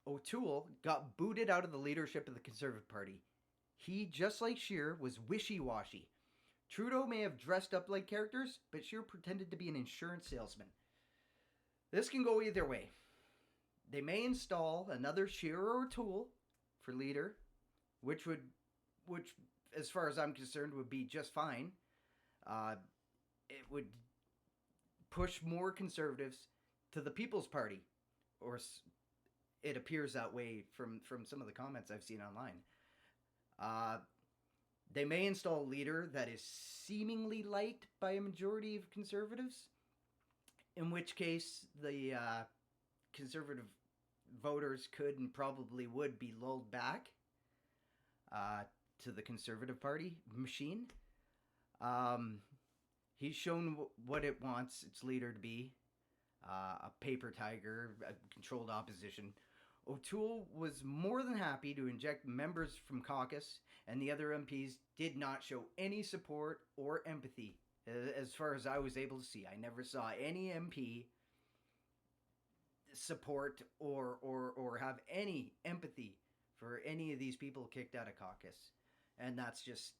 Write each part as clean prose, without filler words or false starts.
O'Toole got booted out of the leadership of the Conservative Party. He, just like Scheer, was wishy-washy. Trudeau may have dressed up like characters, but Scheer pretended to be an insurance salesman. This can go either way. They may install another Scheer or O'Toole for leader, which, as far as I'm concerned, would be just fine. It would push more Conservatives to the People's Party, or it appears that way from some of the comments I've seen online. They may install a leader that is seemingly liked by a majority of Conservatives, in which case the Conservative voters could and probably would be lulled back to the Conservative Party machine. He's shown what it wants its leader to be, a paper tiger, a controlled opposition. O'Toole was more than happy to inject members from caucus, and the other MPs did not show any support or empathy, as far as I was able to see. I never saw any MP support or have any empathy for any of these people kicked out of caucus. And that's just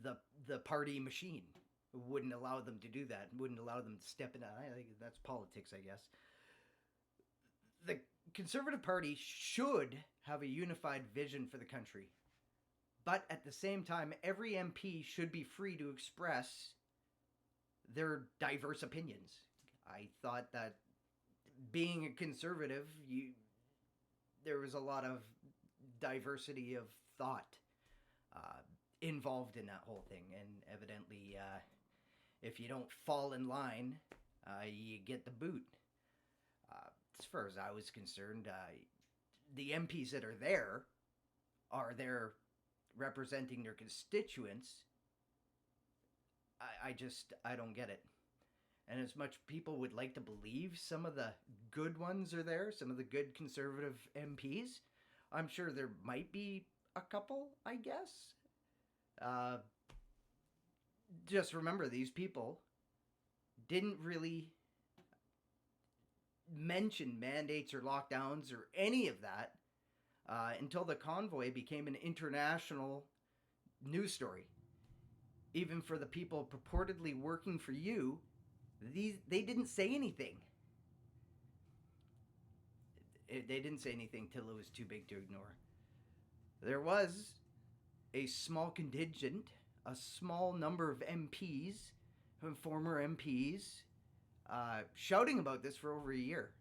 the party machine. Wouldn't allow them to do that. Wouldn't allow them to step in. I think that's politics, I guess. The Conservative Party should have a unified vision for the country. But at the same time, every MP should be free to express their diverse opinions. I thought that being a conservative, there was a lot of diversity of thought involved in that whole thing. And evidently, if you don't fall in line, you get the boot. As far as I was concerned, the MPs that are there representing their constituents. I don't get it. And as much people would like to believe some of the good ones are there, some of the good Conservative MPs, I'm sure there might be a couple, I guess. Just remember, these people didn't really mention mandates or lockdowns or any of that until the Convoy became an international news story. Even for the people purportedly working for you, they didn't say anything. They didn't say anything till it was too big to ignore. There was a small contingent, a small number of MPs, former MPs, shouting about this for over a year.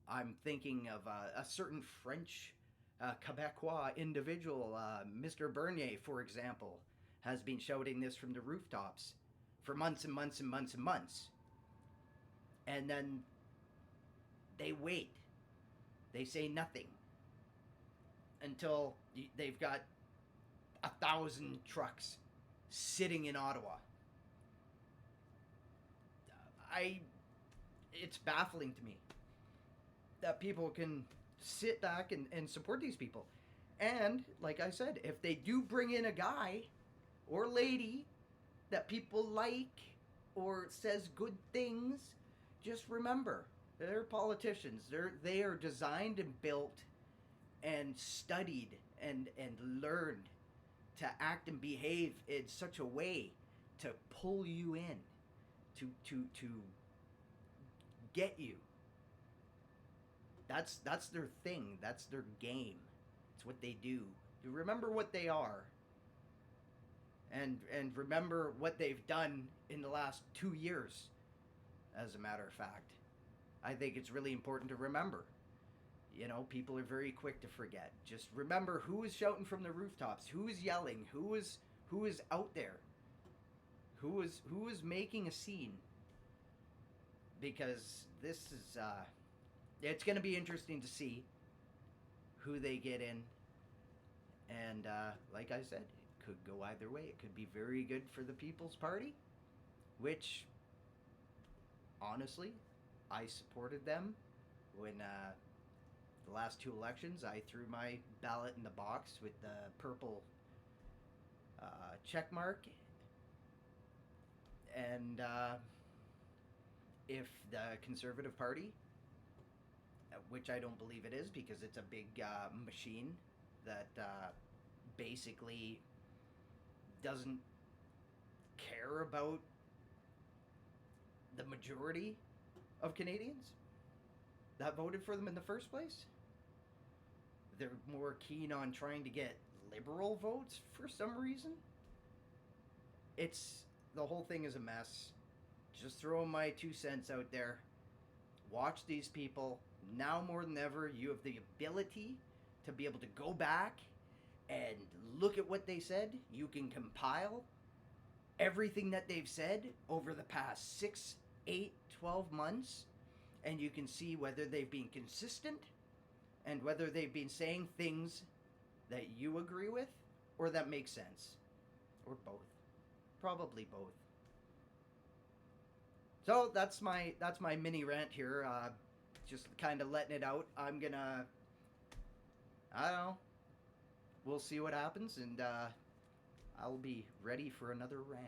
I'm thinking of a certain French Quebecois individual, Mr. Bernier, for example, has been shouting this from the rooftops for months and months and months and months. And then they wait. They say nothing until they've got 1,000 trucks sitting in Ottawa. It's baffling to me that people can sit back and support these people. And, like I said, if they do bring in a guy or lady that people like or says good things, just remember, they're politicians. They are designed and built and studied and learned to act and behave in such a way to pull you in, to get you. That's their thing. That's their game. It's what they do. You remember what they are. And remember what they've done in the last 2 years, as a matter of fact. I think it's really important to remember. You know, people are very quick to forget. Just remember who is shouting from the rooftops, who is yelling, who is out there, who is making a scene. Because this is, it's going to be interesting to see who they get in. And like I said, it could go either way. It could be very good for the People's Party, which, honestly, I supported them when The last two elections, I threw my ballot in the box with the purple check mark, and if the Conservative Party, which I don't believe it is because it's a big machine that basically doesn't care about the majority of Canadians that voted for them in the first place. They're more keen on trying to get liberal votes for some reason. It's the whole thing is a mess. Just throwing my 2 cents out there. Watch these people. Now more than ever, you have the ability to be able to go back and look at what they said. You can compile everything that they've said over the past 6, 8, 12 months, and you can see whether they've been consistent and whether they've been saying things that you agree with or that make sense, or both. Probably both. So that's my mini rant here. Just kind of letting it out. I'm gonna, I don't know. We'll see what happens, and I'll be ready for another rant.